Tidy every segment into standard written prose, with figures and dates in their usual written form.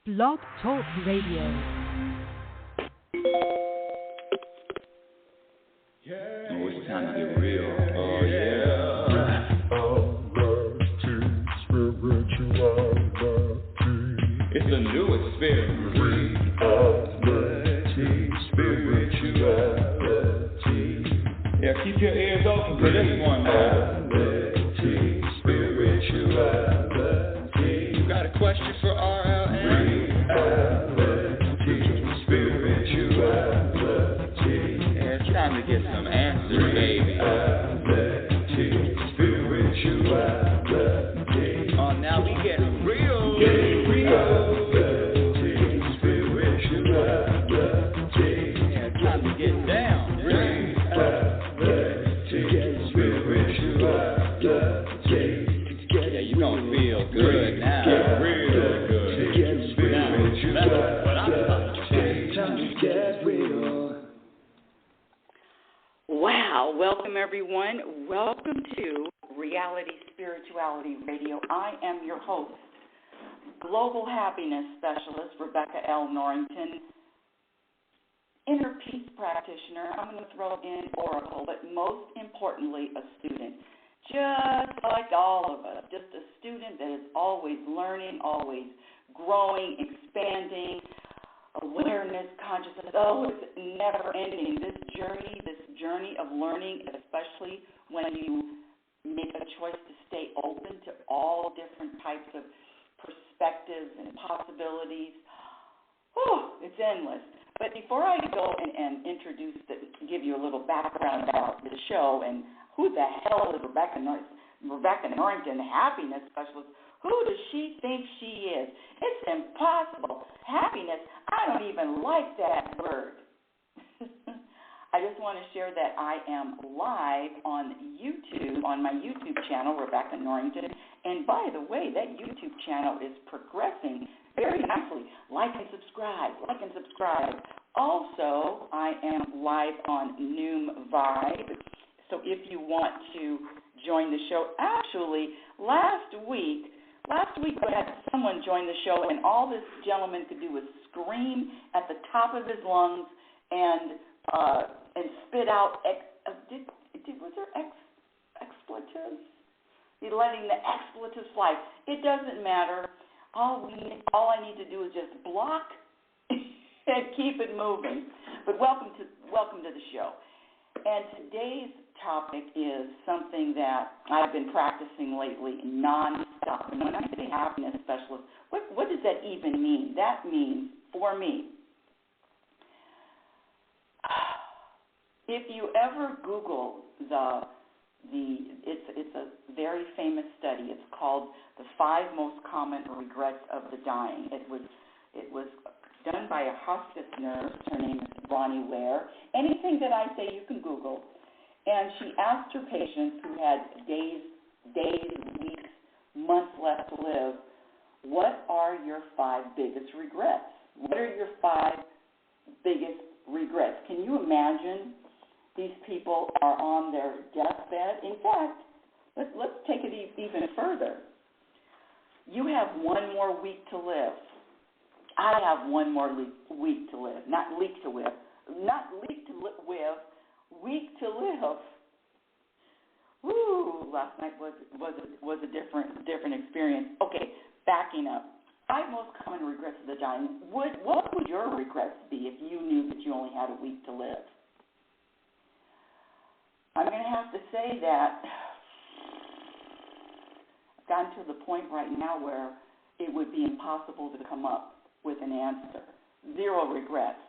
Blog Talk Radio. Oh, it's time to get real. Oh, yeah. It's a new experience. Spirituality. Yeah, keep your ears open for this one, man. Spirituality. You got a question for RLN? Spirituality. Yeah, it's time to get some answers, baby. Spirituality. Oh, now we getting real. Getting real. Spirituality. Yeah, it's time to get down. Yeah, you gonna feel good now. Real good. Now, that's what I'm talking about. Time to get real. Wow, welcome everyone. Welcome to Reality Spirituality Radio. I am your host, Global Happiness Specialist Rebecca L. Norrington, Inner Peace Practitioner. I'm going to throw in Oracle, but most importantly, a student. Just like all of us, just a student that is always learning, always growing, expanding, awareness, consciousness. Oh, it's never ending. This journey of learning, especially when you make a choice to stay open to all different types of perspectives and possibilities. It's endless. But before I go and give you a little background about the show and who the hell is Rebecca Norrington, happiness specialist, who does she think she is? It's impossible. Happiness, I don't even like that word. I just want to share that I am live on YouTube, on my YouTube channel, Rebecca Norrington. And by the way, that YouTube channel is progressing very nicely. Like and subscribe. Also, I am live on Noom Vibe. So if you want to join the show, actually, last week I had someone join the show, and all this gentleman could do was scream at the top of his lungs and spit out. Was there expletives? He's letting the expletives fly. It doesn't matter. All I need to do is just block and keep it moving. But welcome to the show. And today's topic is something that I've been practicing lately nonstop. And when I say happiness specialist, what does that even mean? That means, for me, if you ever Google it's a very famous study. It's called The 5 Most Common Regrets of the Dying. It was done by a hospice nurse. Her name is Ronnie Ware. Anything that I say you can Google. And she asked her patients who had days, weeks, months left to live, what are your 5 biggest regrets? What are your 5 biggest regrets? Can you imagine these people are on their deathbed? In fact, let's take it even further. You have 1 more week to live. I have 1 more week to live, not leak to live. Not leak to live, week to live. Woo! Last night was a different experience. Okay, backing up. 5 most common regrets of the dying. What would your regrets be if you knew that you only had a week to live? I'm going to have to say that I've gotten to the point right now where it would be impossible to come up with an answer. 0 regrets.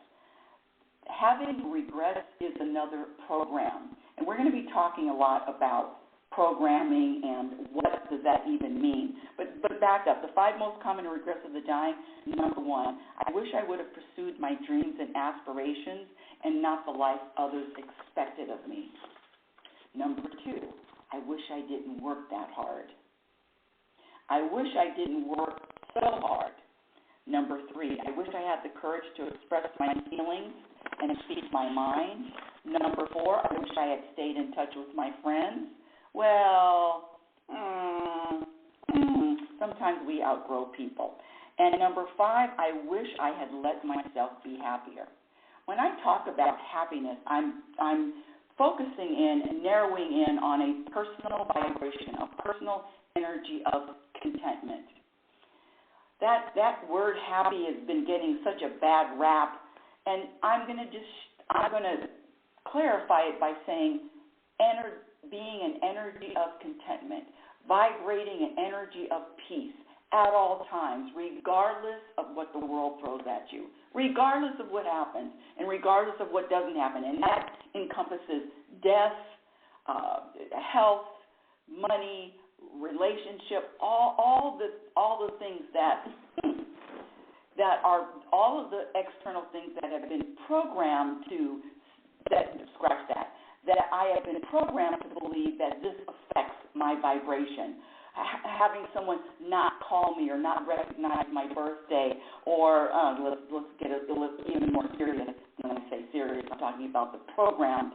Having regrets is another program, and we're going to be talking a lot about programming and what does that even mean. But back up, the 5 most common regrets of the dying. Number 1, I wish I would have pursued my dreams and aspirations and not the life others expected of me. Number 2, I wish I didn't work that hard. I wish I didn't work so hard. Number 3, I wish I had the courage to express my feelings and speak my mind. Number 4, I wish I had stayed in touch with my friends. Well, sometimes we outgrow people. And number 5, I wish I had let myself be happier. When I talk about happiness, I'm focusing in and narrowing in on a personal vibration, a personal energy of contentment. That word happy has been getting such a bad rap, and I'm going to clarify it by saying being an energy of contentment, vibrating an energy of peace at all times, regardless of what the world throws at you, regardless of what happens, and regardless of what doesn't happen. And that encompasses death, health, money, relationship, all the things that are all of the external things that have been programmed to that I have been programmed to believe that this affects my vibration. Having someone not call me or not recognize my birthday, or let's get even more serious. When I say serious, I'm talking about the programmed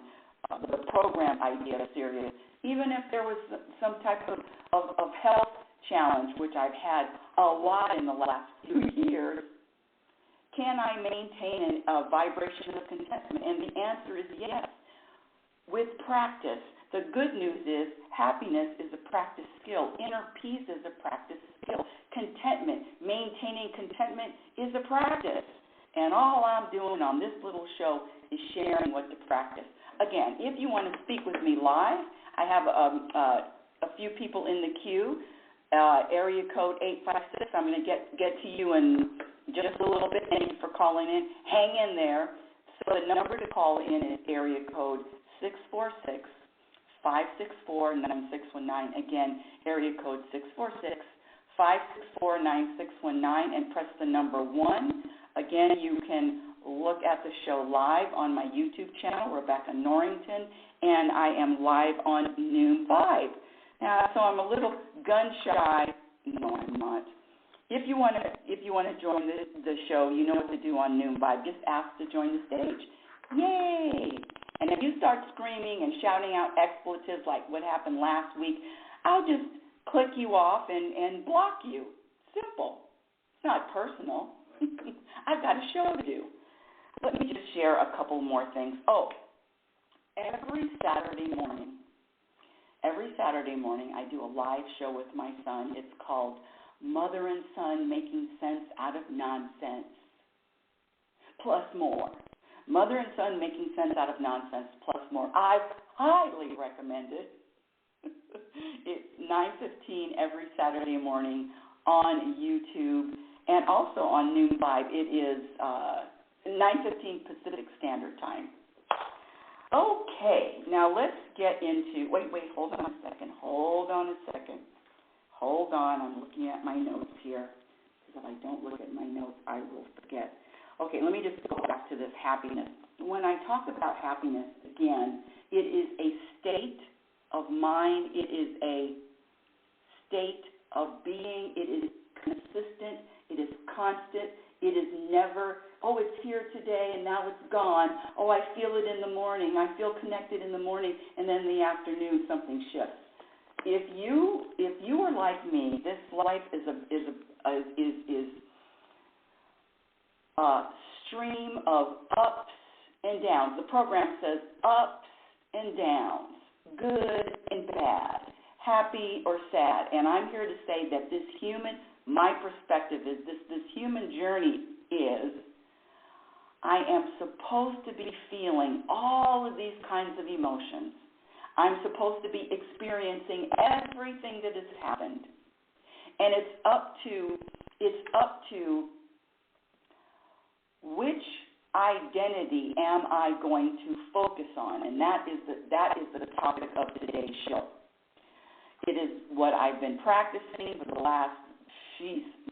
idea of serious. Even if there was some type of health challenge, which I've had a lot in the last few years, can I maintain a vibration of contentment? And the answer is yes. With practice, the good news is happiness is a practice skill. Inner peace is a practice skill. Contentment, maintaining contentment is a practice. And all I'm doing on this little show is sharing what to practice. Again, if you want to speak with me live, I have a few people in the queue. Area code 856. I'm going to get to you in just a little bit. Thank you for calling in. Hang in there. So the number to call in is area code 646-564-9619. Again, area code 646-564-9619, and press the number 1. Again, you can look at the show live on my YouTube channel, Rebecca Norrington, and I am live on Noon 5. Now, so I'm a little gun-shy. No, I'm not. If you want to join the show, you know what to do on Noon 5. Just ask to join the stage. Yay! And if you start screaming and shouting out expletives like what happened last week, I'll just click you off and block you. Simple. It's not personal. I've got a show to do. Let me just share a couple more things. Oh, every Saturday morning, I do a live show with my son. It's called Mother and Son Making Sense Out of Nonsense, plus more. Mother and Son Making Sense Out of Nonsense, plus more. I highly recommend it. It's 9:15 every Saturday morning on YouTube and also on Noon 5. It is 9:15 Pacific Standard Time. Okay, now let's get into, wait, hold on a second. Hold on, I'm looking at my notes here, because if I don't look at my notes, I will forget. Okay, let me just go back to this happiness. When I talk about happiness, again, it is a state of mind. It is a state of being. It is consistent. It is constant. It is never, oh, it's here today and now it's gone. Oh, I feel it in the morning. I feel connected in the morning, and then in the afternoon something shifts. If you are like me, this life is a stream of ups and downs. The program says ups and downs, good and bad, happy or sad. And I'm here to say that my perspective is this human journey is, I am supposed to be feeling all of these kinds of emotions. I'm supposed to be experiencing everything that has happened. And it's up to which identity am I going to focus on? And that is the topic of today's show. It is what I've been practicing for the last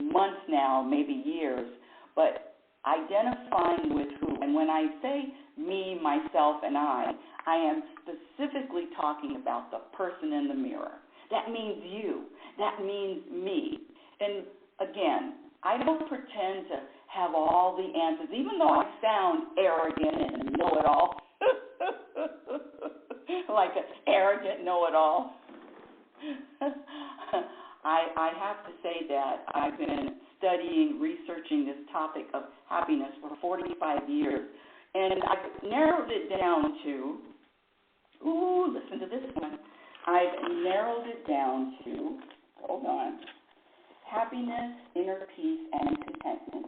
months now, maybe years, but identifying with who. And when I say me, myself, and I am specifically talking about the person in the mirror. That means you. That means me. And again, I don't pretend to have all the answers, even though I sound arrogant and know-it-all, like an arrogant know-it-all. I have to say that I've been studying, researching this topic of happiness for 45 years, and I've narrowed it down to, listen to this one. I've narrowed it down to, hold on, happiness, inner peace, and contentment,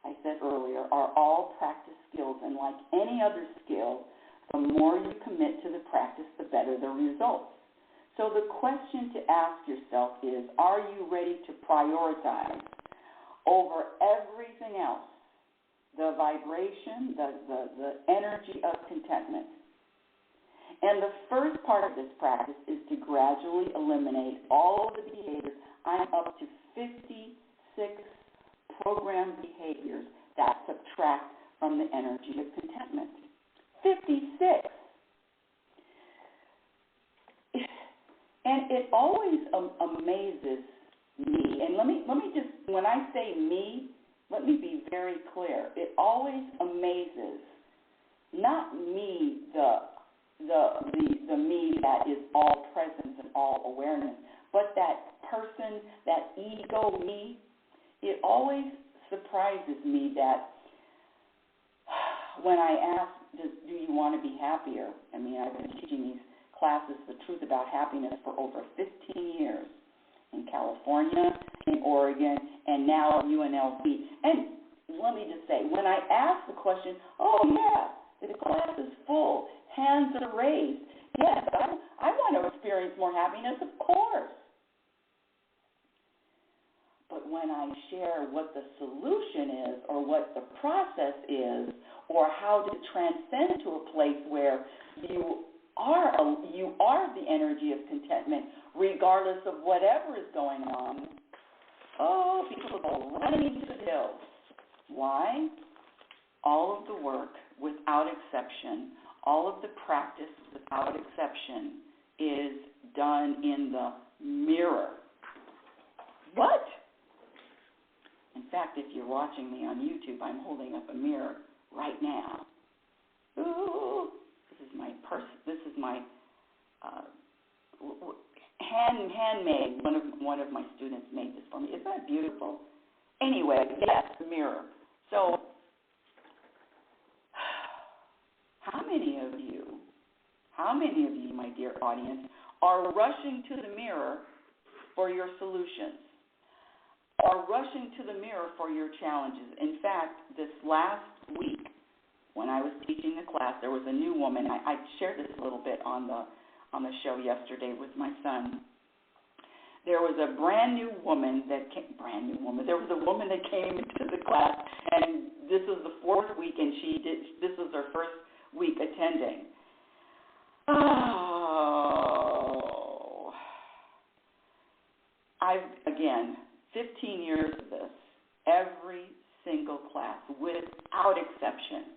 I said earlier, are all practice skills, and like any other skill, the more you commit to the practice, the better the results. So the question to ask yourself is, are you ready to prioritize over everything else the vibration, the energy of contentment? And the first part of this practice is to gradually eliminate all of the behaviors. I'm up to 56 programmed behaviors that subtract from the energy of contentment. 56. And it always amazes me. And let me just, when I say me, let me be very clear. It always amazes, not me, the me that is all presence and all awareness, but that person, that ego me. It always surprises me that when I ask, do you want to be happier? I mean, I've been teaching these classes, The Truth About Happiness, for over 15 years in California, in Oregon, and now at UNLV. And let me just say, when I ask the question, oh, yeah, the class is full, hands are raised, yes, I want to experience more happiness, of course. But when I share what the solution is or what the process is or how to transcend to a place where you are the energy of contentment regardless of whatever is going on, people go running to the hills. Why? All of the work, without exception, all of the practice, without exception, is done in the mirror. What? In fact, if you're watching me on YouTube, I'm holding up a mirror right now. Ooh, this is my handmade. One of my students made this for me. Isn't that beautiful? Anyway, yes, the mirror. So, how many of you, my dear audience, are rushing to the mirror for your solutions? Are rushing to the mirror for your challenges? In fact, this last week, when I was teaching the class, there was a new woman. I shared this a little bit on the show yesterday with my son. There was a brand new woman that came. There was a woman that came into the class, and this was the fourth week, and this was her first week attending. Oh, again, 15 years of this, every single class, without exception,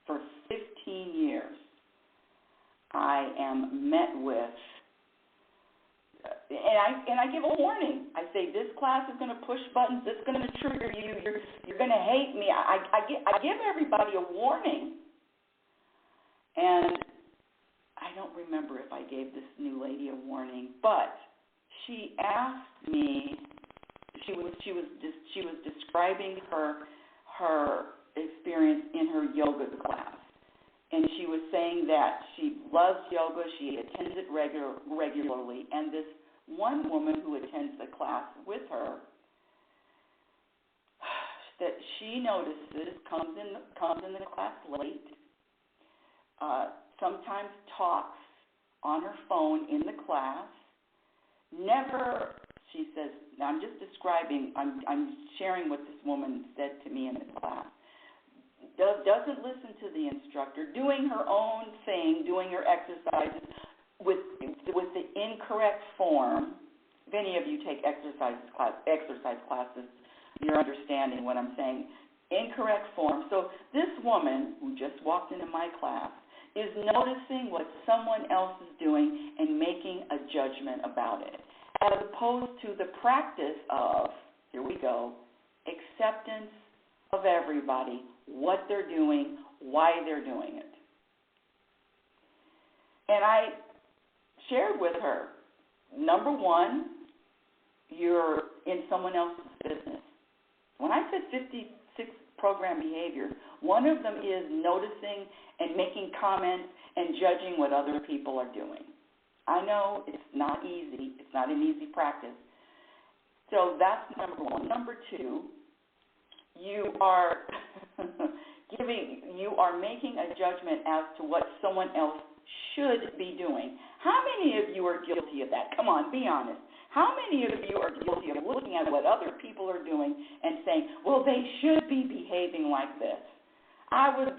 for 15 years, I am met with, and I give a warning. I say, this class is going to push buttons. It's going to trigger you. You're going to hate me. I give everybody a warning. And I don't remember if I gave this new lady a warning, but she asked me. She was describing her experience in her yoga class, and she was saying that she loves yoga. She attends it regularly, and this one woman who attends the class with her, that she notices comes in the class late. Sometimes talks on her phone in the class. Never, she says, I'm just describing, I'm sharing what this woman said to me in the class. Doesn't listen to the instructor, doing her own thing, doing her exercises with the incorrect form. If any of you take exercise classes, you're understanding what I'm saying. Incorrect form. So this woman who just walked into my class is noticing what someone else is doing and making a judgment about it, as opposed to the practice of, here we go, acceptance of everybody, what they're doing, why they're doing it. And I shared with her, number one, you're in someone else's business. When I said 56 program behaviors, one of them is noticing and making comments and judging what other people are doing. I know it's not easy. It's not an easy practice. So that's number one. Number two, you are making a judgment as to what someone else should be doing. How many of you are guilty of that? Come on, be honest. How many of you are guilty of looking at what other people are doing and saying, well, they should be behaving like this? I was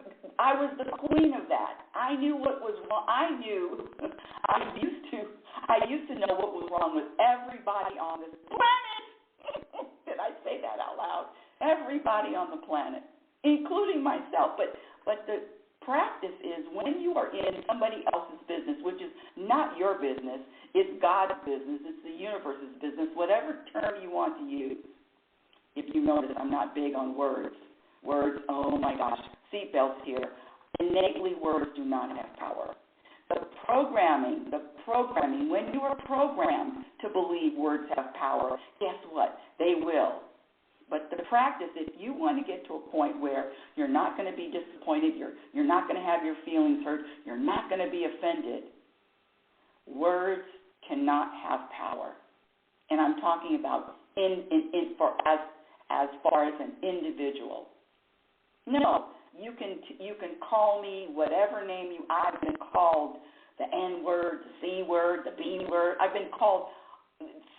the queen of that. I knew what was wrong. I used to know what was wrong with everybody on this planet. Did I say that out loud? Everybody on the planet, including myself. But the practice is when you are in somebody else's business, which is not your business, it's God's business, it's the universe's business, whatever term you want to use. If you notice, I'm not big on words. Words, oh my gosh, seatbelts here. Innately, words do not have power. The programming, when you are programmed to believe words have power, guess what? They will. But the practice, if you want to get to a point where you're not going to be disappointed, you're not going to have your feelings hurt, you're not going to be offended, words cannot have power. And I'm talking about as far as an individual. No, you can call me whatever name I've been called, the N word, the C word, the B word. I've been called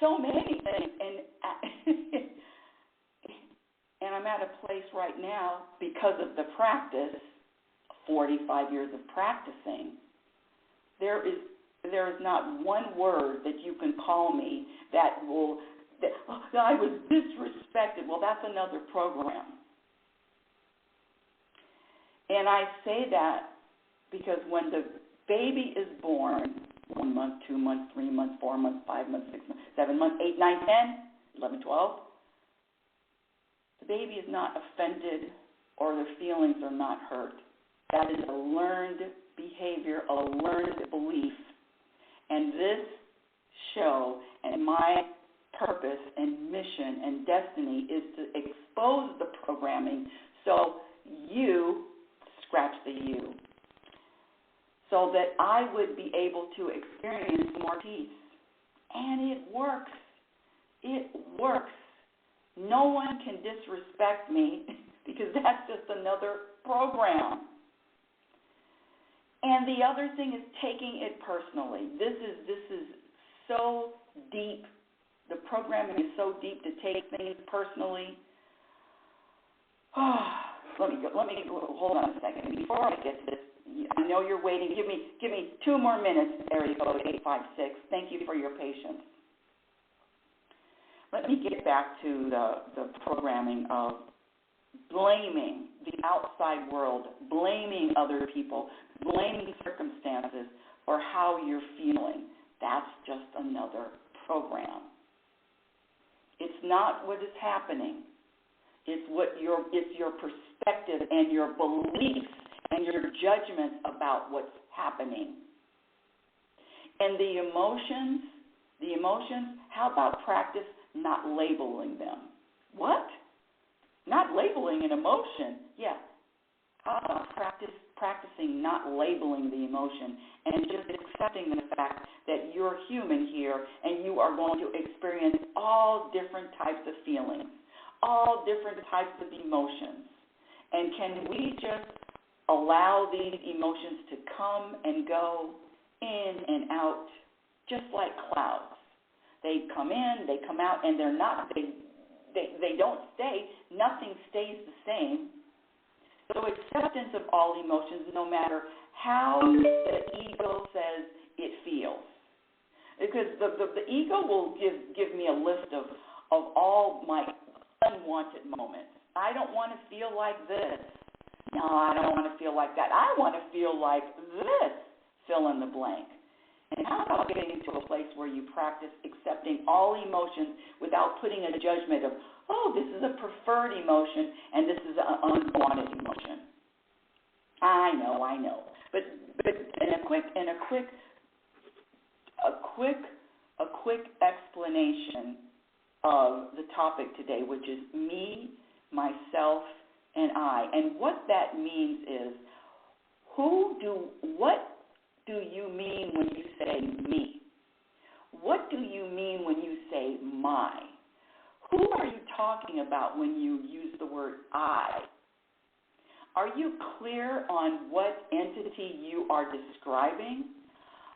so many things, and I'm at a place right now because of the practice, 45 years of practicing. There is not one word that you can call me that I was disrespected. Well, that's another program. And I say that because when the baby is born, 1 month, 2 months, 3 months, 4 months, 5 months, 6 months, 7 months, 8, 9, 10, 11, 12, the baby is not offended or their feelings are not hurt. That is a learned behavior, a learned belief. And this show and my purpose and mission and destiny is to expose the programming so you, scratch the you, so that I would be able to experience more peace. And it works. It works. No one can disrespect me because that's just another program. And the other thing is taking it personally. This is so deep. The programming is so deep to take things personally. Let me hold on a second. Before I get to this, I know you're waiting. Give me 2 more minutes, area code 856. Thank you for your patience. Let me get back to the programming of blaming the outside world, blaming other people, blaming circumstances for how you're feeling. That's just another program. It's not what is happening. It's your perspective and your beliefs and your judgments about what's happening. And the emotions, how about practice not labeling them? What? Not labeling an emotion? Yeah. How about practicing not labeling the emotion and just accepting the fact that you're human here and you are going to experience all different types of feelings, all different types of emotions. And can we just allow these emotions to come and go, in and out, just like clouds? They come in, they come out, and they don't stay. Nothing stays the same. So acceptance of all emotions, no matter how the ego says it feels. Because the ego will give me a list of all my unwanted moments. I don't want to feel like this. No, I don't want to feel like that. I want to feel like this. Fill in the blank. And how about getting to a place where you practice accepting all emotions without putting a judgment of, oh, this is a preferred emotion and this is an unwanted emotion. I know. But a quick explanation of the topic today, which is me, myself, and I. And what that means is, what do you mean when you say me? What do you mean when you say my? Who are you talking about when you use the word I? Are you clear on what entity you are describing?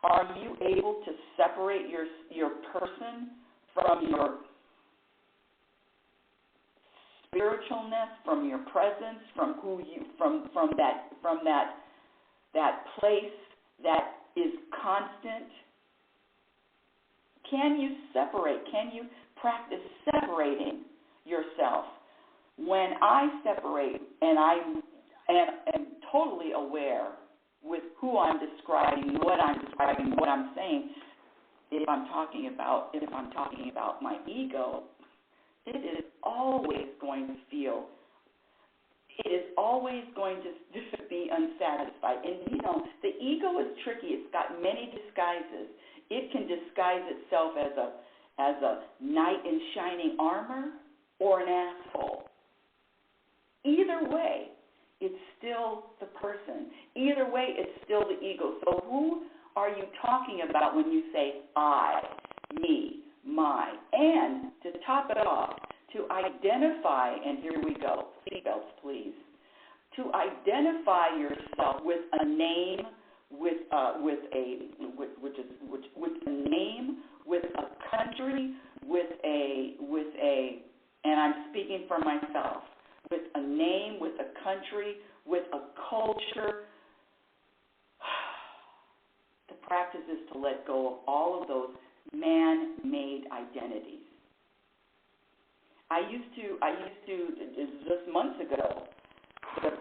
Are you able to separate your person from your spiritualness, from your presence, from who you from that place that is constant? Can you separate? Can you practice separating yourself? When I separate and I am totally aware with who I'm describing, what I'm saying, if I'm talking about my ego, it is always going to be unsatisfied. And the ego is tricky. It's got many disguises. It can disguise itself as a knight in shining armor or an asshole. Either way, it's still the person. Either way, it's still the ego. So who are you talking about when you say I, me, my? And to top it off, to identify, and here we go, seatbelts please, to identify yourself with a name, with a name, with a country, with a, and I'm speaking for myself, with a name, with a country, with a culture. The practice is to let go of all of those man-made identities. I used to just months ago,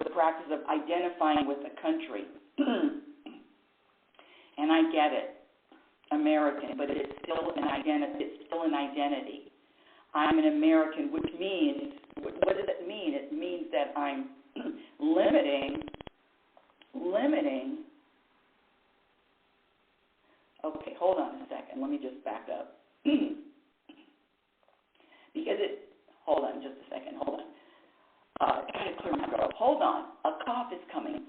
the practice of identifying with a country. And I get it, American, but it's still an identity. I'm an American, which means, what does it mean? It means that I'm limiting. Okay, hold on a second. Let me just back up. Hold on just a second. Hold on. I got to clear my throat. Hold on. A cough is coming.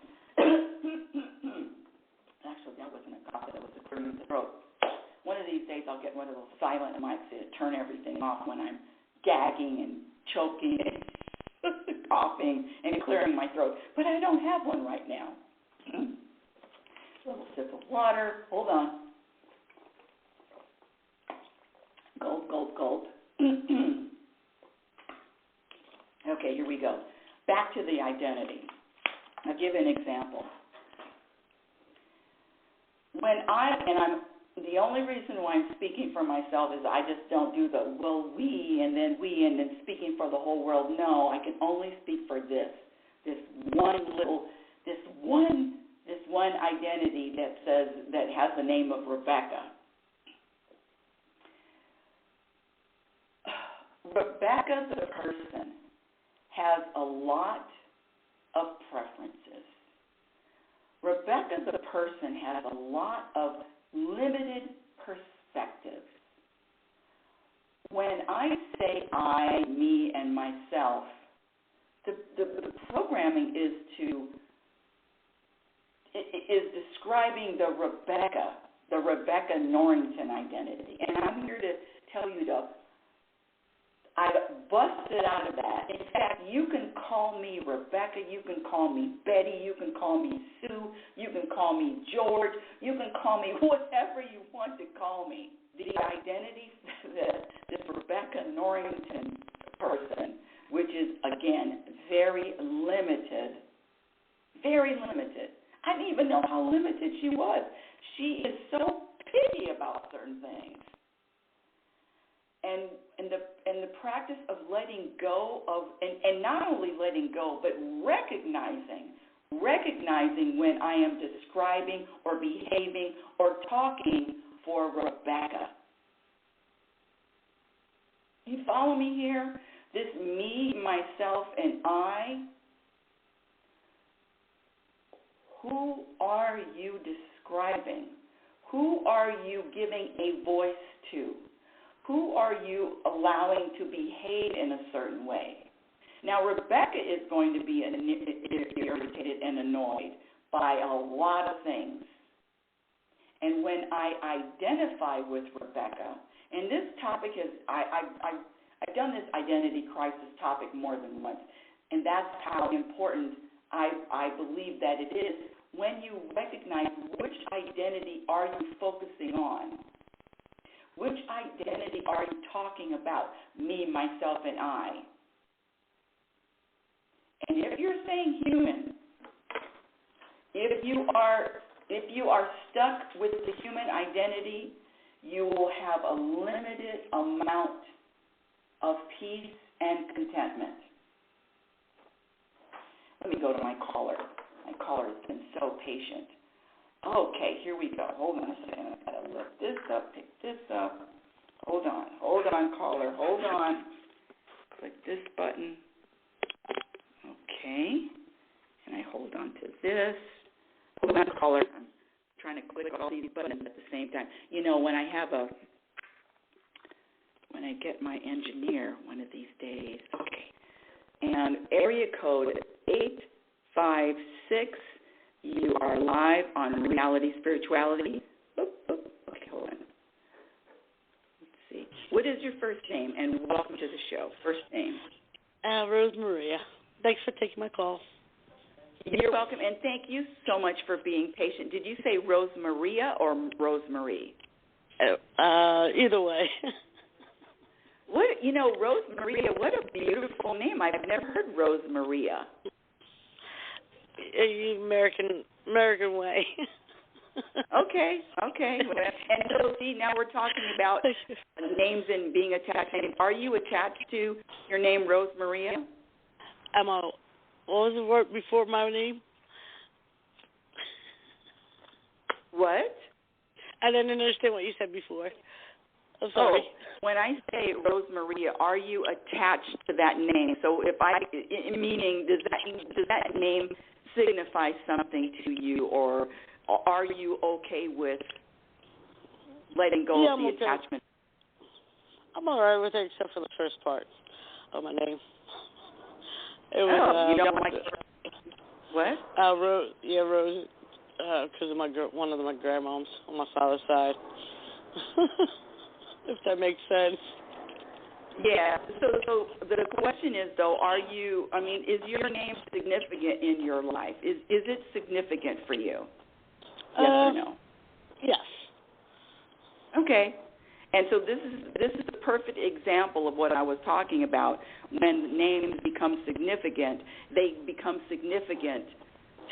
Actually, that wasn't a cough. That was a clearing of the throat. One of these days, I'll get one of those silent mics to turn everything off when I'm gagging and choking and coughing and clearing my throat. But I don't have one right now. A little sip of water. Hold on. Gulp, gulp, gulp. Okay, here we go. Back to the identity. I'll give an example. The only reason why I'm speaking for myself is I just don't do the we and then speaking for the whole world. No, I can only speak for this one identity that has the name of Rebecca. Rebecca, the person, has a lot of preferences. Rebecca, the person, has a lot of limited perspectives. When I say I, me, and myself, the programming is describing the Rebecca Norrington identity. And I'm here to tell you I busted out of that. In fact, you can call me Rebecca, you can call me Betty, you can call me Sue, you can call me George, you can call me whatever you want to call me. The identity that this Rebecca Norrington person, which is, again, very limited. I didn't even know how limited she was. She is so picky about certain things. And the practice of letting go of, and not only letting go, but recognizing when I am describing or behaving or talking for Rebecca. You follow me here? This me, myself, and I. Who are you describing? Who are you giving a voice to? Who are you allowing to behave in a certain way? Now, Rebecca is going to be irritated and annoyed by a lot of things. And when I identify with Rebecca, and this topic is, I've done this identity crisis topic more than once, and that's how important I believe that it is when you recognize which identity are you focusing on. Which identity are you talking about? Me, myself, and I. And if you're saying human, if you are stuck with the human identity, you will have a limited amount of peace and contentment. Let me go to my caller. My caller has been so patient. Okay, here we go. Hold on a second. I've got to lift this up, pick this up. Hold on, caller. Hold on. Click this button. Okay. And I hold on to this. Hold on, caller. I'm trying to click all these buttons at the same time. You know, when I get my engineer one of these days. Okay. And area code 856. You are live on Reality Spirituality. Okay, hold on. Let's see. What is your first name? And welcome to the show. First name. Rose Maria. Thanks for taking my call. You're welcome, and thank you so much for being patient. Did you say Rose Maria or Rose Marie? Either way. Rose Maria, what a beautiful name. I've never heard Rose Maria. American way. Okay. And so, see, now we're talking about names and being attached. Are you attached to your name, Rose Maria? What was the word before my name? What? I didn't understand what you said before. I'm sorry. When I say Rose Maria, are you attached to that name? So meaning, does that name signify something to you, or are you okay with letting go of the attachment? I'm all right with it, except for the first part of my name. It was, you don't like what? Rose, because of one of my grandmoms on my father's side. If that makes sense. Yeah. So the question is, though, is your name significant in your life? Is it significant for you? Yes or no? Yes. Okay. And so this is the perfect example of what I was talking about. When names become significant, they become significant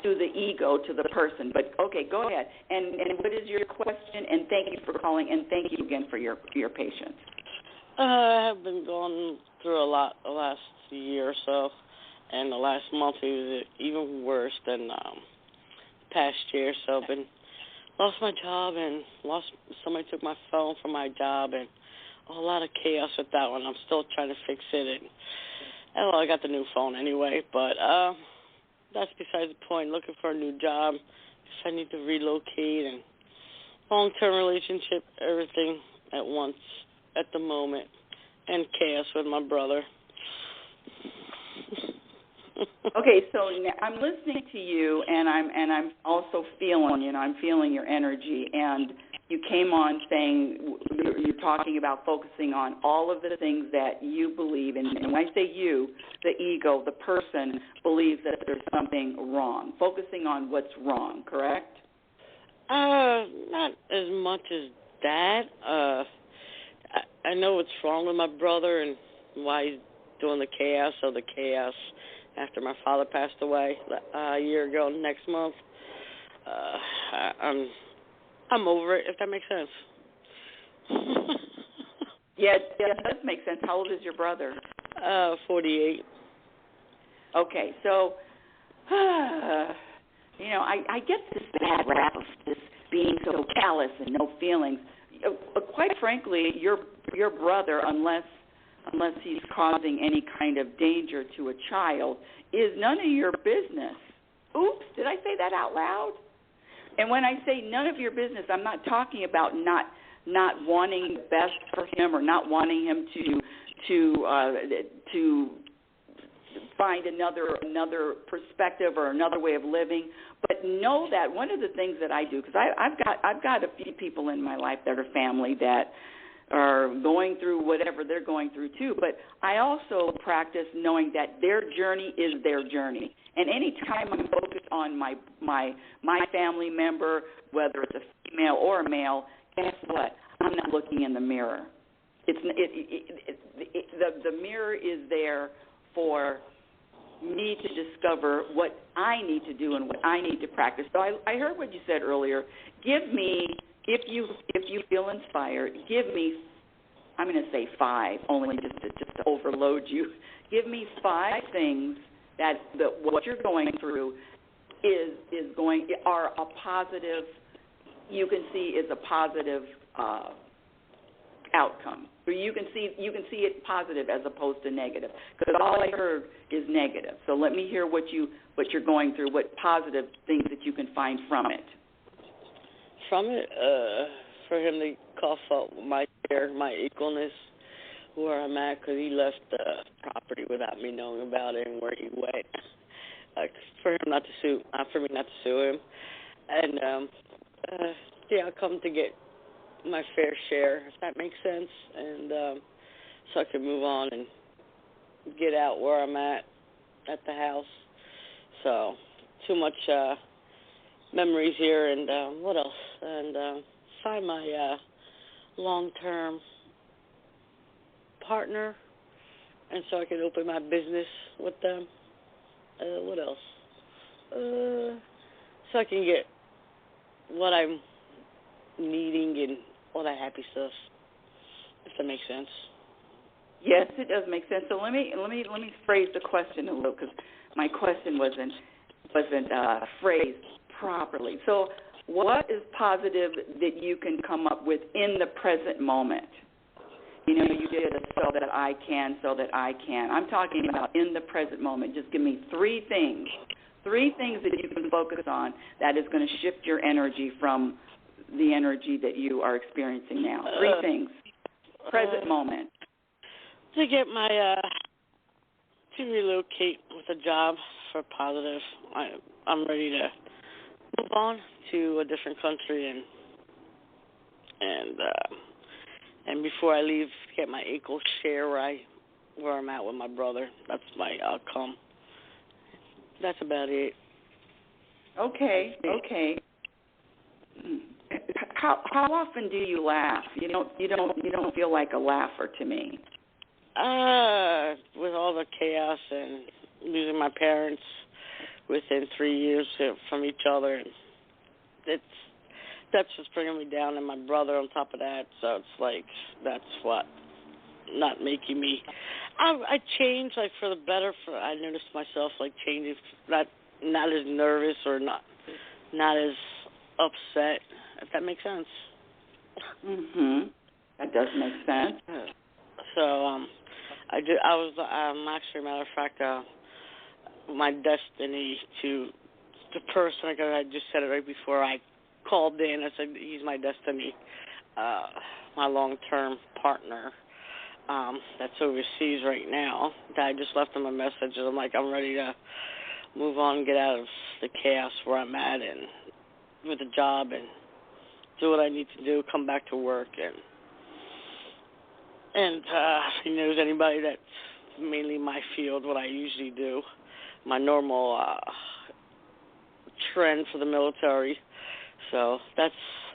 to the ego, to the person. But, okay, go ahead. And what is your question? And thank you for calling, and thank you again for your patience. I have been going through a lot the last year or so, and the last month it was even worse than past year. So I've been lost my job and somebody took my phone from my job, and a lot of chaos with that one. I'm still trying to fix it, and I got the new phone anyway, but that's besides the point. Looking for a new job, if I need to relocate, and long-term relationship, everything at once at the moment, and chaos with my brother. Okay, so I'm listening to you, and I'm also feeling, I'm feeling your energy, and you came on saying you're talking about focusing on all of the things that you believe in. And when I say you, the ego, the person, believes that there's something wrong. Focusing on what's wrong, correct? Not as much as that. I know what's wrong with my brother and why he's doing the chaos after my father passed away a year ago next month. I'm over it, if that makes sense. Yeah, it does make sense. How old is your brother? 48. Okay, so, I get this bad rap of this being so callous and no feelings. Quite frankly, your brother, unless he's causing any kind of danger to a child, is none of your business. Oops, did I say that out loud? And when I say none of your business, I'm not talking about not not wanting the best for him or not wanting him to find another perspective or another way of living. But know that one of the things that I do, because I've got a few people in my life that are family that are going through whatever they're going through too, but I also practice knowing that their journey is their journey. And any time I'm focused on my family member, whether it's a female or a male, guess what? I'm not looking in the mirror. The mirror is there for me to discover what I need to do and what I need to practice. So I heard what you said earlier. Give me, if you feel inspired, give me, I'm going to say 5, only just to overload you. Give me 5 things that what you're going through are a positive. You can see is a positive outcome. Or you can see it positive as opposed to negative. Because all I heard is negative. So let me hear what you're going through. What positive things that you can find from it. From it, for him to cough up my share, my equalness, where I'm at, because he left the property without me knowing about it and where he went. For me not to sue him, and I'll come to get my fair share, if that makes sense, and so I can move on and get out where I'm at the house. So too much memories here, and what else? And find my long-term partner, and so I can open my business with them. What else? So I can get what I'm needing and all that happy stuff, if that makes sense. Yes, it does make sense. So let me phrase the question a little, because my question wasn't phrased properly. So what is positive that you can come up with in the present moment? You know, you did a so that I can. I'm talking about in the present moment. Just give me 3 things that you can focus on that is going to shift your energy from the energy that you are experiencing now. 3 things. Present moment. To get my, to relocate with a job for positive. I'm ready to move on to a different country and before I leave, get my equal share where I'm at with my brother. That's my outcome. That's about it. Okay. How often do you laugh? You don't feel like a laugher to me. With all the chaos and losing my parents within 3 years from each other, and that's just bringing me down, and my brother on top of that. So it's like that's what not making me. I changed like for the better. I noticed myself like changing, not as nervous or not as upset. If that makes sense. That does make sense. So actually, matter of fact, my destiny to the person, I just said it right before I called in. I said he's my destiny, my long-term partner that's overseas right now. I just left him a message. I'm like, I'm ready to move on and get out of the chaos where I'm at and with a job and do what I need to do, come back to work. And if he knows anybody that's mainly my field, what I usually do, my normal trend for the military. So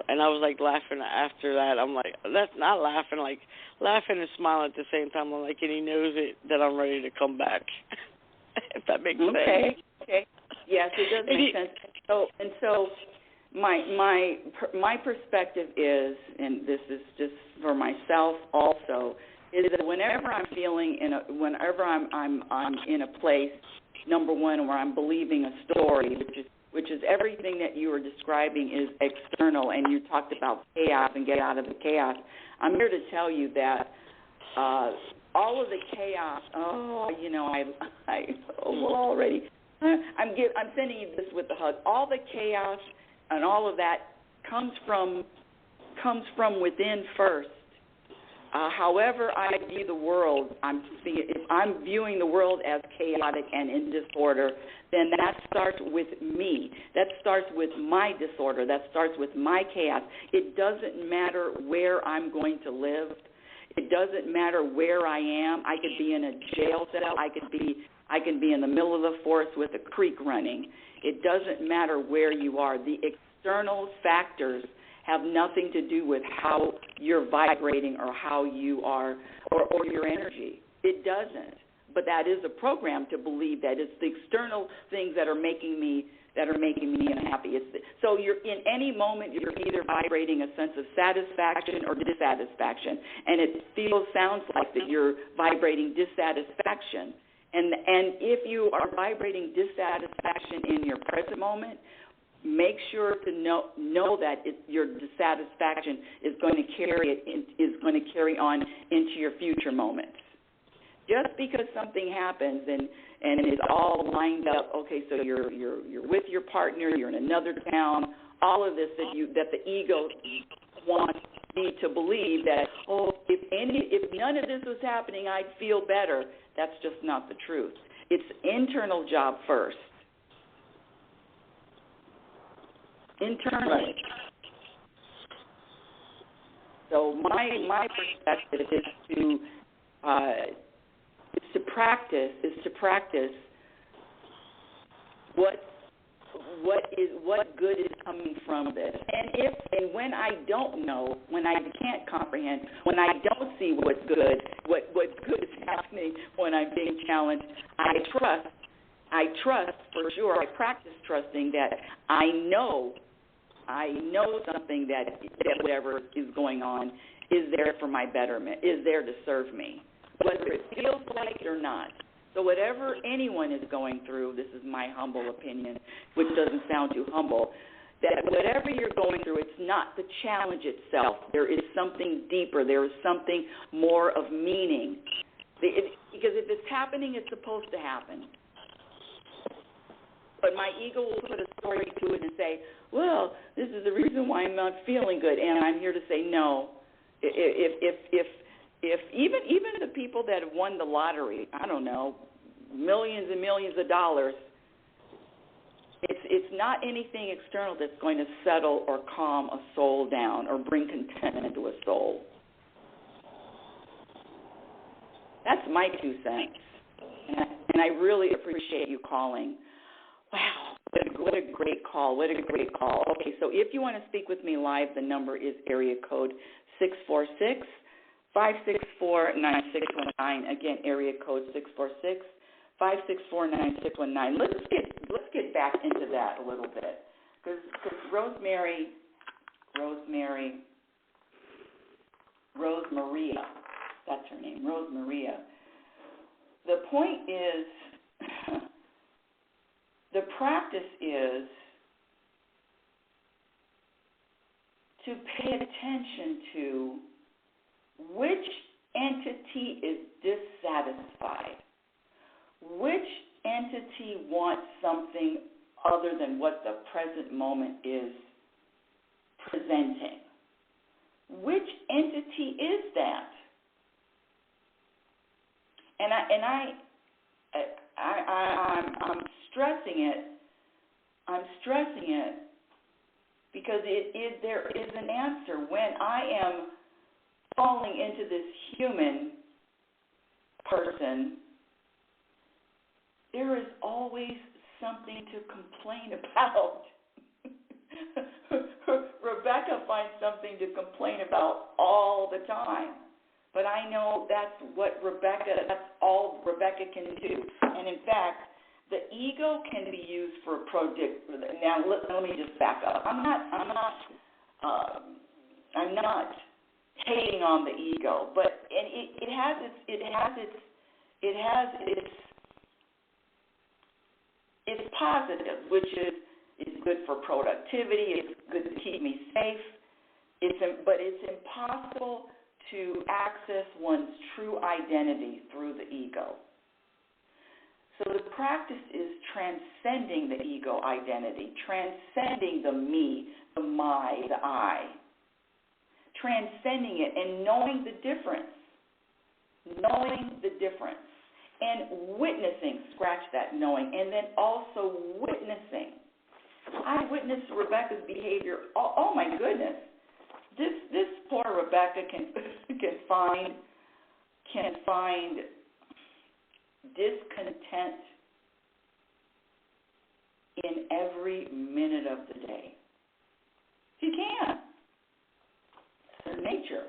and I was like laughing after that. I'm like, that's not laughing, like laughing and smiling at the same time. I'm like, and he knows it, that I'm ready to come back, if that makes sense. Okay. Yes, it does make sense. So my perspective is, and this is just for myself also, is that whenever I'm in a place, number one, where I'm believing a story, which is everything that you were describing is external, and you talked about chaos and get out of the chaos. I'm here to tell you that all of the chaos. I'm sending you this with the hug. All the chaos and all of that comes from comes from within first. However I view the world, if I'm viewing the world as chaotic and in disorder, then that starts with me. That starts with my disorder. That starts with my chaos. It doesn't matter where I'm going to live. It doesn't matter where I am. I could be in a jail cell. I can be in the middle of the forest with a creek running. It doesn't matter where you are. The external factors have nothing to do with how you're vibrating or how you are or your energy. It doesn't. But that is a program to believe that it's the external things that are making me unhappy. So you're in any moment you're either vibrating a sense of satisfaction or dissatisfaction, and it sounds like that you're vibrating dissatisfaction. And if you are vibrating dissatisfaction in your present moment, make sure to know that your dissatisfaction is going to carry on into your future moments. Just because something happens and it's all lined up, okay, so you're with your partner, you're in another town, all of this that the ego wants me to believe that, if none of this was happening, I'd feel better. That's just not the truth. It's internal job first. Internally. So my perspective is to practice what good is coming from this. And when I don't know, when I can't comprehend, when I don't see what's good, what good is happening when I'm being challenged, I trust for sure. I practice trusting that I know something that whatever is going on is there for my betterment, is there to serve me, whether it feels like it or not. So whatever anyone is going through, this is my humble opinion, which doesn't sound too humble, that whatever you're going through, it's not the challenge itself. There is something deeper. There is something more of meaning. Because if it's happening, it's supposed to happen. But my ego will put a story to it and say, well, this is the reason why I'm not feeling good. And I'm here to say no. If even the people that have won the lottery, I don't know, millions and millions of dollars, it's not anything external that's going to settle or calm a soul down or bring contentment to a soul. That's my 2 cents. And I really appreciate you calling. Wow, what a great call. What a great call. Okay, so if you want to speak with me live, the number is area code 646-564-9619. Again, area code 646-564-9619. Let's get back into that a little bit. Because Rosemaria, that's her name, Rosemaria. The point is, the practice is to pay attention to which entity is dissatisfied, which entity wants something other than what the present moment is presenting. Which entity is that? And I'm stressing it. I'm stressing it because there is an answer. When I am falling into this human person, there is always something to complain about. Rebecca finds something to complain about all the time. But I know that's all Rebecca can do. And in fact, the ego can be used for Now, let me just back up. I'm not hating on the ego, but it has its positive, which is it's good for productivity. It's good to keep me safe. But it's impossible to access one's true identity through the ego. So the practice is transcending the ego identity, transcending the me, the my, the I. transcending it and knowing the difference. Knowing the difference. And witnessing, scratch that knowing, and then also witnessing. I witnessed Rebecca's behavior. Oh my goodness. This poor Rebecca can find discontent in every minute of the day. She can. It's her nature.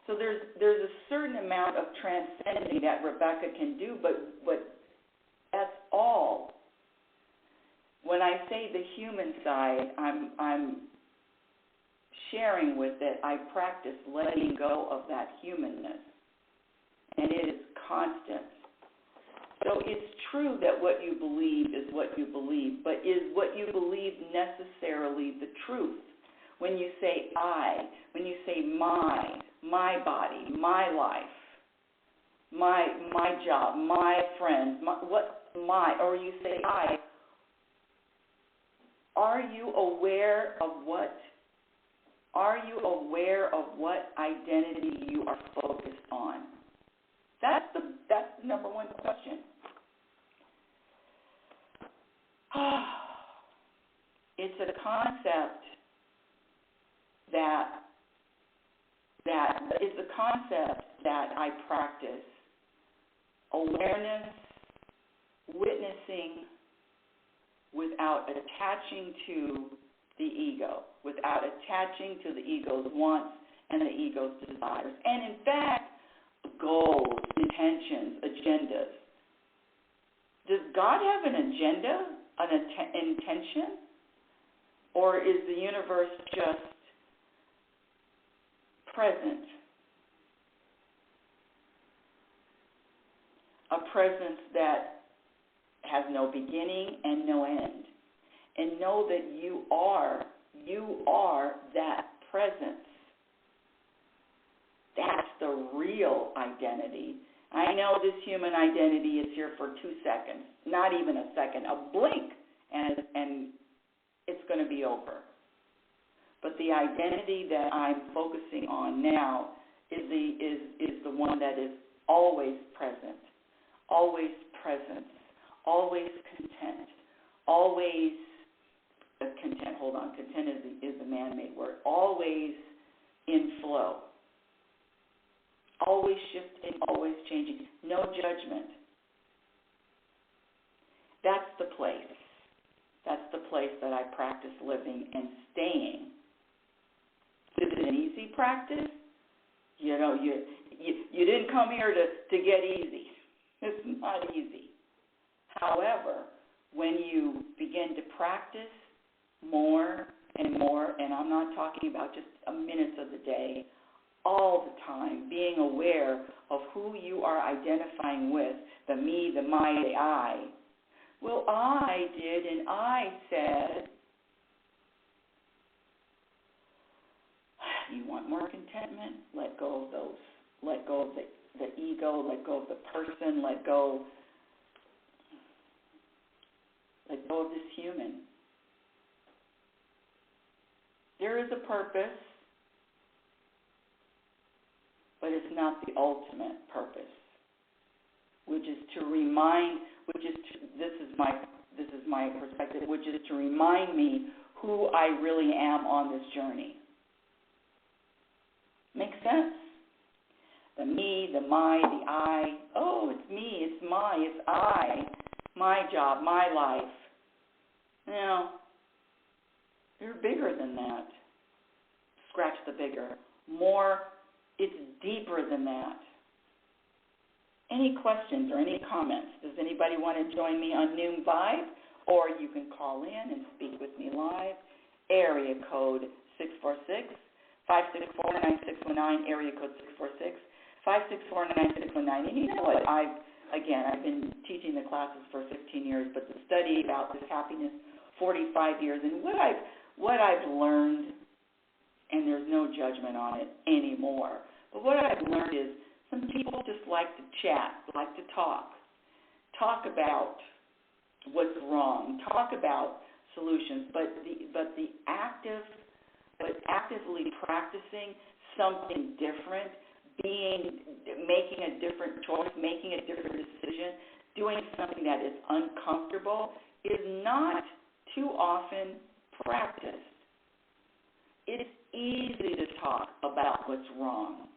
So there's a certain amount of transcending that Rebecca can do, but that's all. When I say the human side, I'm sharing with it. I practice letting go of that humanness, and it is constant. So it's true that what you believe is what you believe, but is what you believe necessarily the truth? When you say I, when you say my body, my life, my job, my friends, or you say I, are you aware of what identity you are focused on? That's the number one question. It's a concept that is a concept that I practice. Awareness, witnessing, without attaching to the ego, without attaching to the ego's wants and the ego's desires. And in fact, goals, intentions, agendas. Does God have an agenda, an intention? Or is the universe just present? A presence that has no beginning and no end. And know that you are that presence. That's the real identity. I know this human identity is here for 2 seconds, not even a second, a blink, and it's going to be over. But the identity that I'm focusing on now is the one that is always present, always presence, always content, always content. Hold on, content is a man-made word. Always in flow, always shifting, always changing, no judgment. That's the place. That's the place that I practice living and staying. Is it an easy practice? You know, you didn't come here to get easy. It's not easy. However, when you begin to practice more and more, and I'm not talking about just a minute of the day, all the time, being aware of who you are identifying with, the me, the my, the I. Well, I did, and I said. You want more contentment? Let go of those. Let go of the ego. Let go of the person. Let go of this human. There is a purpose, but it's not the ultimate purpose, which is to remind. This is my perspective, which is to remind me who I really am on this journey. Makes sense? The me, the my, the I. Oh, it's me, it's my, it's I. My job, my life. No, you're bigger than that. Scratch the bigger. More, it's deeper than that. Any questions or any comments? Does anybody want to join me on Noon Vibe? Or you can call in and speak with me live. Area code 646-564-9619, area code 646-564-9619. And you know what? I've been teaching the classes for 15 years, but the study about this happiness, 45 years. And what I've learned, and there's no judgment on it anymore, but what I've learned is some people just like to chat, like to talk about what's wrong, talk about solutions, but the active but actively practicing something different, making a different choice, making a different decision, doing something that is uncomfortable is not too often practiced. It's easy to talk about what's wrong.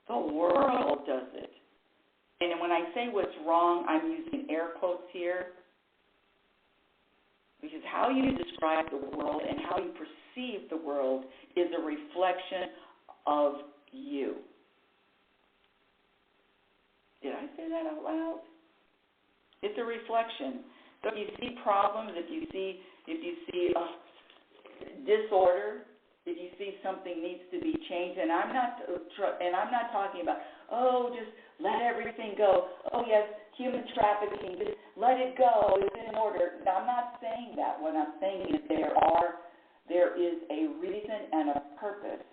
The world does it. And when I say what's wrong, I'm using air quotes here, because how you describe the world and how you perceive the world is a reflection of you. Did I say that out loud? It's a reflection. So if you see problems, if you see disorder, if you see something needs to be changed, and I'm not talking about, just let everything go. Oh yes, human trafficking, just let it go. It's in order. Now, I'm not saying that. What I'm saying is there is a reason and a purpose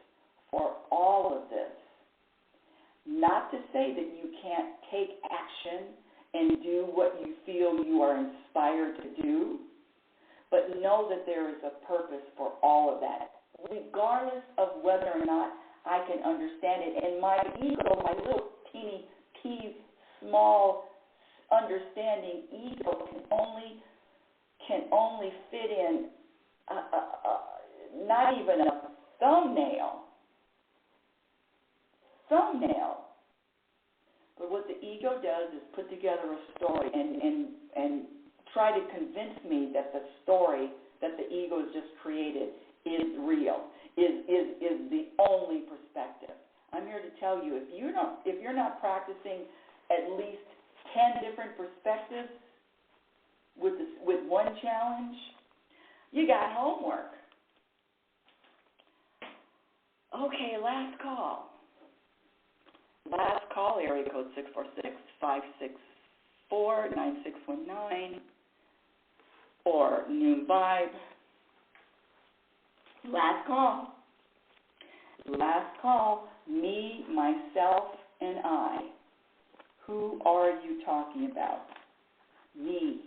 for all of this. Not to say that you can't take action and do what you feel you are inspired to do, but know that there is a purpose for all of that, regardless of whether or not I can understand it. And my ego, my little teeny, small, understanding ego can only fit in not even a thumbnail. But what the ego does is put together a story and try to convince me that the story that the ego has just created is real, is the only perspective. I'm here to tell you, if you're not practicing at least 10 different perspectives with one challenge, you got homework. Okay, last call. Last call, area code 646-564-9619 or Noon Vibe. Last call, me, myself, and I. Who are you talking about? Me,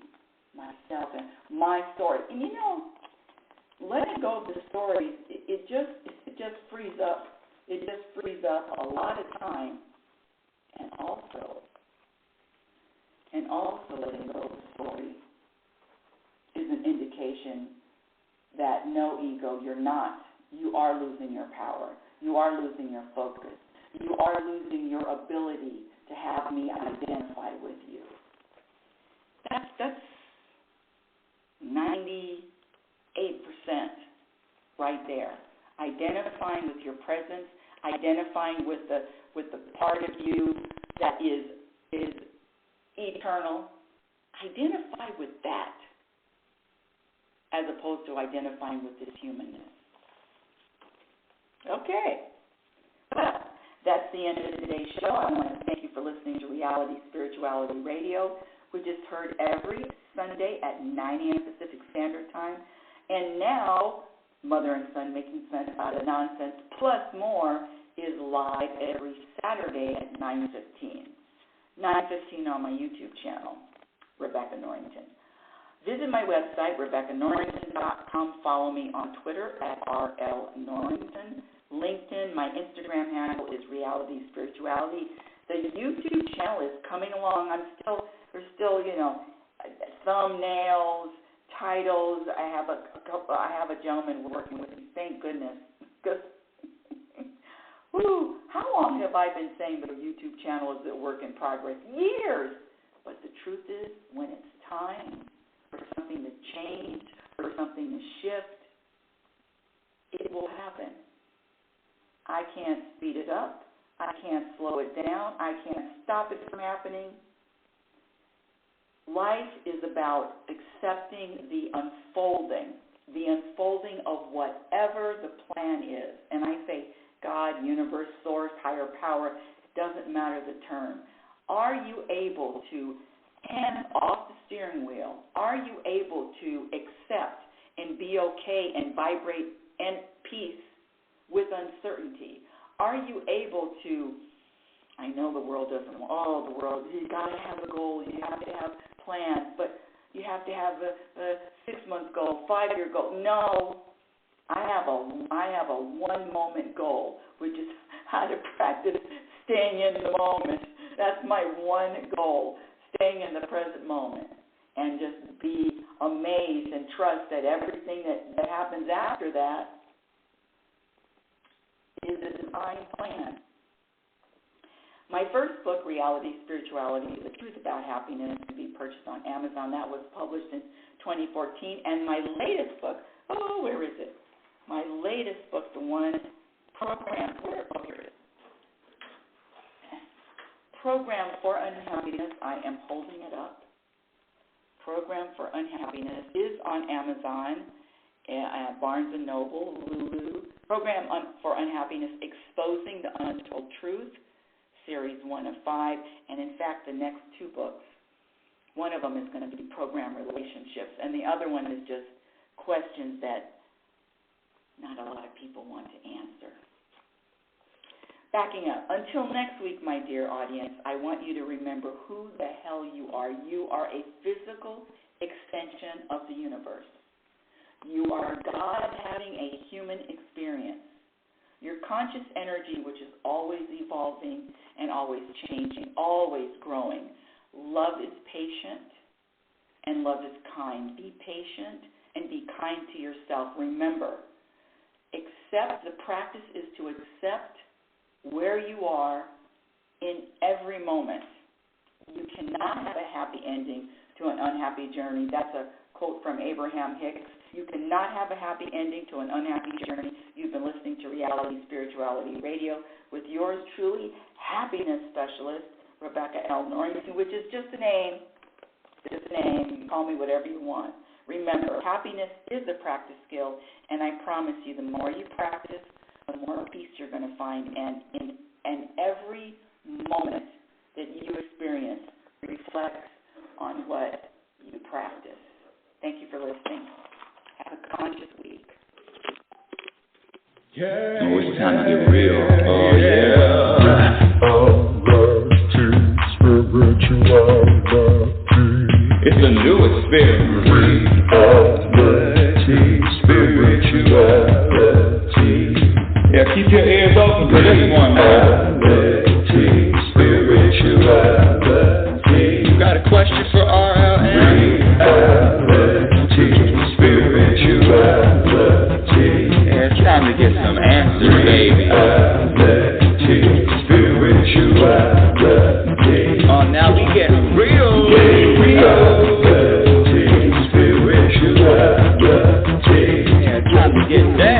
myself, and my story. And letting go of the story, it just frees up. It just frees up a lot of time, and also letting go of the story is an indication that no ego, you are losing your power. You are losing your focus. You are losing your ability to have me identify with you. That's 98% right there. Identifying with your presence, identifying with the part of you that is eternal. Identify with that, as opposed to identifying with this humanness. Okay. Well, that's the end of today's show. I want to thank you for listening to Reality Spirituality Radio, which is heard every Sunday at 9 a.m. Pacific Standard Time. And now, Mother and Son Making Sense Out of Nonsense, plus more, is live every Saturday at 9:15. 9:15 on my YouTube channel, Rebecca Norrington. Visit my website, RebeccaNorrington.com. Follow me on Twitter at RLNorrington. LinkedIn, my Instagram handle is Reality Spirituality. The YouTube channel is coming along. There's still, thumbnails, titles. I have a gentleman working with me. Thank goodness. Woo! How long have I been saying that a YouTube channel is a work in progress? Years. But the truth is, when it's time for something to change, for something to shift, it will happen. I can't speed it up. I can't slow it down. I can't stop it from happening. Life is about accepting the unfolding of whatever the plan is. And I say God, universe, source, higher power, it doesn't matter the term. Are you able to hand off the steering wheel? Are you able to accept and be okay and vibrate in peace with uncertainty? Are you able to, I know the world doesn't want, the world, you got to have a goal, you have to have plans, but you have to have a 6-month goal, 5-year goal. No, I have a 1-moment goal, which is how to practice staying in the moment. That's my one goal, staying in the present moment, and just be amazed and trust that everything that happens after that is a divine plan. My first book, Reality Spirituality, The Truth About Happiness, can be purchased on Amazon. That was published in 2014. And my latest book, where is it? My latest book, the one, Program for Unhappiness, I am holding it up. Program for Unhappiness is on Amazon, at Barnes & Noble, Lulu. Program for Unhappiness, Exposing the Untold Truth, Series 1 of 5, and in fact the next 2 books, one of them is going to be Program Relationships, and the other one is just questions that not a lot of people want to answer. Backing up, until next week, my dear audience, I want you to remember who the hell you are. You are a physical extension of the universe. You are God having a human experience. Your conscious energy, which is always evolving and always changing, always growing. Love is patient and love is kind. Be patient and be kind to yourself. Remember, the practice is to accept where you are in every moment. You cannot have a happy ending to an unhappy journey. That's a quote from Abraham Hicks. You cannot have a happy ending to an unhappy journey. You've been listening to Reality Spirituality Radio with yours truly, Happiness Specialist, Rebecca L. Norrington, which is just a name. Just a name. You can call me whatever you want. Remember, happiness is a practice skill, and I promise you, the more you practice, the more peace you're going to find. And every moment that you experience reflects on what you practice. Thank you for listening. Have a conscious week. Yeah, oh, it's time to get real. Oh, yeah. It's a new experience. Reality, spirituality. Yeah, keep your ears open for this one, man. Reality, spirituality. You got a question for RLN? Reality, spirituality. Yeah, it's time to get some answers, baby. Reality, spirituality. Oh, now we get real. Reality, spirituality. Yeah, it's time to get down.